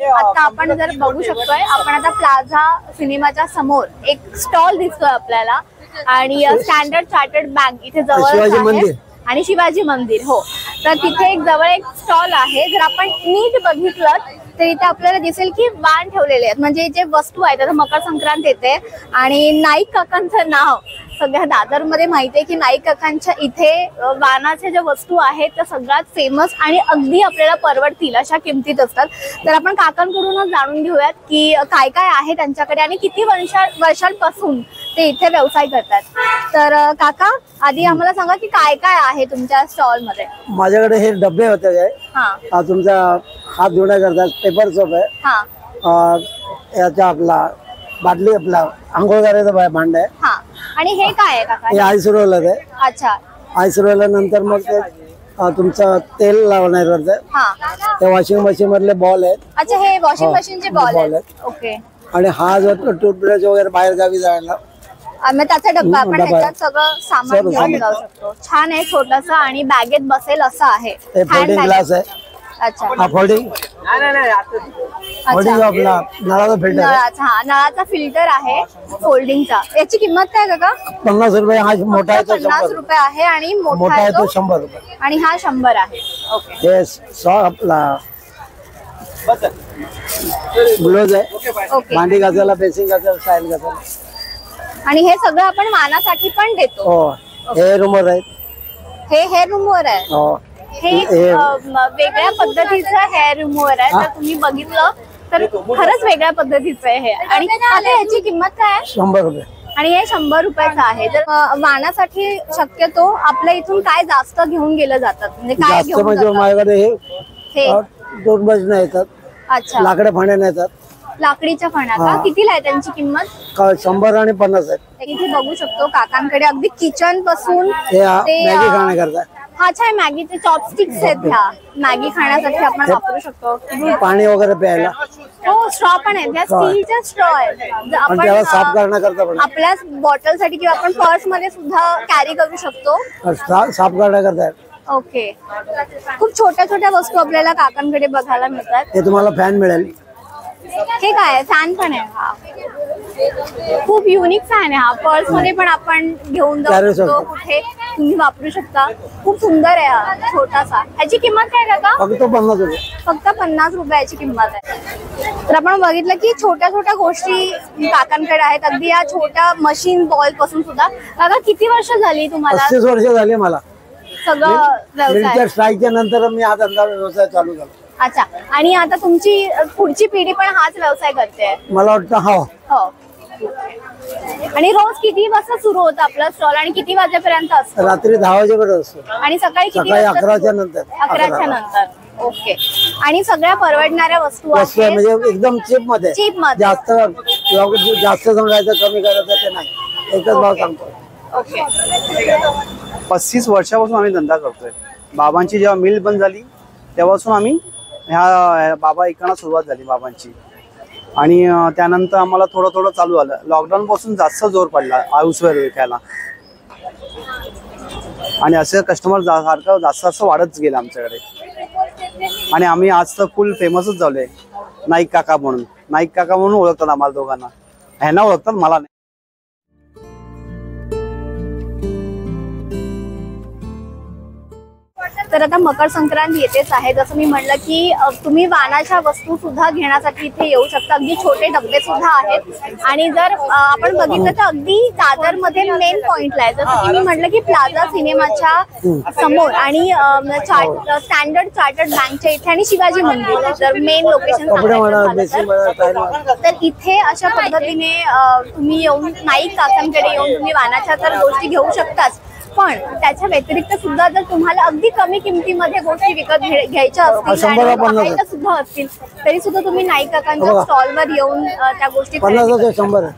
आता आपण जर बघू शकतोय, आपण आता प्लाझा सिनेमाच्या समोर एक स्टॉल दिसतोय आपल्याला आणि स्टँडर्ड चार्टर्ड बँक इथे जवळ आहे आणि शिवाजी मंदिर. हो, तर तिथे एक जवळ एक स्टॉल आहे. जर आपण नीट बघितलं तर इथे आपल्याला दिसेल की वाण ठेवलेले आहेत, म्हणजे जे वस्तू आहेत. आता मकर संक्रांत येते आणि नाईक काकांचं नाव सगळ्या दादरमध्ये माहिती आहे की नाईक काकांच्या इथे वाणाच्या ज्या वस्तू आहेत त्या सगळ्यात फेमस आणि अगदी आपल्याला परवडतील अशा किमतीत असतात. तर आपण काकांकडूनच जाणून घेऊयात की काय काय आहे त्यांच्याकडे आणि किती वर्षांपासून ते इथे व्यवसाय करतात. तर काका, आधी आम्हाला सांगा की काय काय आहे तुमच्या स्टॉल मध्ये. माझ्याकडे हे डबे होते काय, हा तुमचा हात धुण्याकरता पेपर सोप आहे, याचा आपला बाटली, आपला आंघोळ करायचा भांड आहे. आणि हे काय आहे काका? हे आईस रोलर आहे. अच्छा, आईस रोलर नंतर मग ते तुमचं तेल लावण्याकरता ते वॉशिंग मशीन मधले बॉल आहेत. अच्छा, हे वॉशिंग मशीनचे बॉल आहेत. ओके. आणि हा जो टूथब्रश वगैरे बाहेर गावी जायला त्याचा डब्बा आपण ह्याच्यात सगळं सामान घेऊन जाऊ शकतो. छान आहे, छोटासा आणि बॅगेत बसेल असं आहे. फोल्डिंग ग्लास आहे. अच्छा, फोल्डिंग आपला नळाचा फिल्टर. नळाचा फिल्टर आहे फोल्डिंगचा. याची किंमत काय काका? 50 रुपये. हा मोठा आहे तो 50 रुपये आहे आणि मोठा आहे तो 100 रुपये आणि हा 100 आहे. ओके. हे आपला ग्लोव्ज आहे, भांडी घासायला, बेसिंग घासायला, स्टाईल घासायला. आणि हे सगळं आपण वाणासाठी पण देतो. हो, हे रूमर आहेत. हे हेअर रिमूव्हर आहे. हो, हे वेगळ्या पद्धतीचं हेअर रिमूव्हर आहे. जर तुम्ही बघितलं तर खरंच वेगळ्या पद्धतीचं आहे हे. आणि आता याची किंमत काय आहे? 100 रुपये. आणि हे 100 रुपयाचं आहे. तर वाणासाठी शक्यतो आपल्या इथून काय जास्त घेऊन गेलं जातात, म्हणजे काय घेऊन म्हणजे माझ्याकडे हे टूथब्रश नाही येतात. अच्छा, लाकडे फाण्या नाही येतात. लाकडीच्या फण्या का? कितीला आहे त्यांची किंमत? 100 आणि 50 आहे. इथे बघू शकतो काकांकडे अगदी किचन पासून मॅगी खाण्याकरता. अच्छा, मॅगीचे चॉपस्टिक्स आहेत. ह्या मॅगी खाण्यासाठी आपण वापरू शकतो. पाणी वगैरे प्यायला. हो, स्ट्रॉ पण आहेत. त्या स्टीलच्या स्ट्रॉ आहेत. आपण साफ करण्याकरता पण आपल्या बॉटल साठी किंवा आपण पर्स मध्ये सुद्धा कॅरी करू शकतो. साफ करण्याकरता. ओके. खूप छोट्या छोट्या वस्तू आपल्याला काकांकडे बघायला मिळतात. हे तुम्हाला फॅन मिळेल. हे काय आहे? फॅन पण आहे. हा खूप युनिक फॅन आहे. हा पर्स मध्ये पण आपण घेऊन जाऊ शकतो, कुठे तुम्ही वापरू शकता. खूप सुंदर आहे हा, छोटासा. ह्याची किंमत काय काका? फक्त 50 रुपये. फक्त 50 रुपयाची किंमत आहे. तर आपण बघितलं की छोट्या छोट्या गोष्टी काकांकडे आहेत. अगदी या छोट्या मशीन बॉल पासून सुद्धा. काका, किती वर्ष झाली तुम्हाला? 35 वर्ष झाली मला. सगळं व्यवसाय स्ट्राईकच्या नंतर मी हा धंदा व्यवसाय चालू केला. अच्छा, आणि आता तुमची पुढची पिढी पण हाच व्यवसाय करते? मला वाटतं. हो. आणि रोज किती वाजता सुरू होतं आपलं स्टॉल आणि किती वाजेपर्यंत असतं? रात्री 10 वाजेपर्यंत असतो. आणि सकाळी किती? 11च्या नंतर. 11च्या नंतर. ओके. आणि सगळ्या परवडणाऱ्या वस्तू आहेत, म्हणजे एकदम चीप मध्ये. जास्त सांगायचं, कमी करायचं ते नाही, एकच भाव सांगतो. ओके. 35 वर्षापासून आम्ही धंदा करतोय. बाबांची जेव्हा मिल बंद झाली तेव्हापासून आम्ही ह्या बाबा इकडनं सुरुवात झाली बाबांची. आणि त्यानंतर आम्हाला थोडं थोडं चालू झालं. लॉकडाऊन पासून जास्त जोर पडला हाऊसवेअर विकायला आणि असं कस्टमर सारखं जास्त वाढत गेलं आमच्याकडे. आणि आम्ही आज तर फुल फेमसच झालोय. नाईक काका म्हणून ओळखतात आम्हाला दोघांना. ह्यांना ओळखतात, मला नाही. तर आता मकर संक्रांत येतेच आहे. जसं मी म्हणलं की तुम्ही वाणाच्या वस्तू सुद्धा घेण्यासाठी इथे येऊ शकता. अगदी छोटे डबे सुद्धा आहेत. आणि जर आपण बघितलं तर अगदी दादरमध्ये मेन पॉइंटला आहे. जसं की मी म्हटलं की प्लाझा सिनेमाच्या समोर आणि स्टँडर्ड चार्टर्ड बँकच्या इथे आणि शिवाजी मंदिर तर मेन लोकेशन. तर इथे अशा पद्धतीने तुम्ही येऊन नाईक काकांकडे येऊन तुम्ही वाणाच्या तर गोष्टी घेऊ शकताच. पण त्याच्या व्यतिरिक्त सुद्धा जर तुम्हाला अगदी कमी किमतीमध्ये गोष्टी विकत घ्यायच्या असतील सुद्धा असतील तरी सुद्धा तुम्ही नाईक काकांच्या स्टॉलवर येऊन त्या गोष्टी 50 100